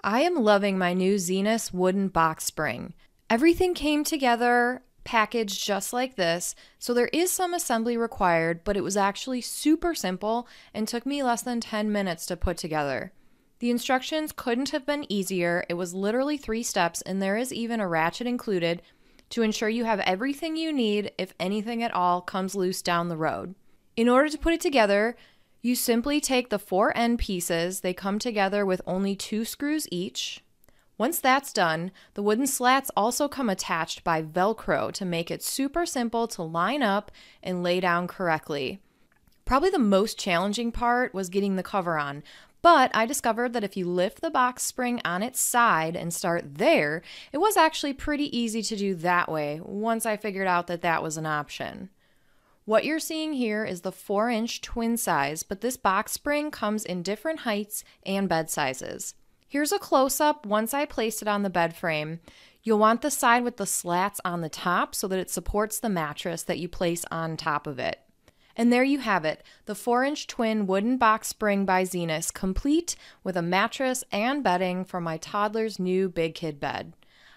I am loving my new Zinus wooden box spring. Everything came together packaged just like this, so there is some assembly required, but it was actually super simple and took me less than 10 minutes to put together. The instructions couldn't have been easier. It was literally 3 steps, and there is even a ratchet included to ensure you have everything you need if anything at all comes loose down the road. In order to put it together, you simply take the 4 end pieces. They come together with only 2 screws each. Once that's done, the wooden slats also come attached by Velcro to make it super simple to line up and lay down correctly. Probably the most challenging part was getting the cover on, but I discovered that if you lift the box spring on its side and start there, it was actually pretty easy to do that way once I figured out that that was an option. What you're seeing here is the 4-inch twin size, but this box spring comes in different heights and bed sizes. Here's a close-up once I placed it on the bed frame. You'll want the side with the slats on the top so that it supports the mattress that you place on top of it. And there you have it, the 4-inch twin wooden box spring by Zinus, complete with a mattress and bedding for my toddler's new big kid bed.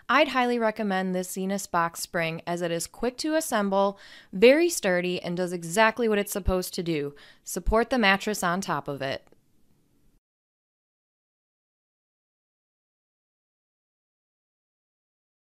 I'd highly recommend this Zinus box spring as it is quick to assemble, very sturdy, and does exactly what it's supposed to do, support the mattress on top of it.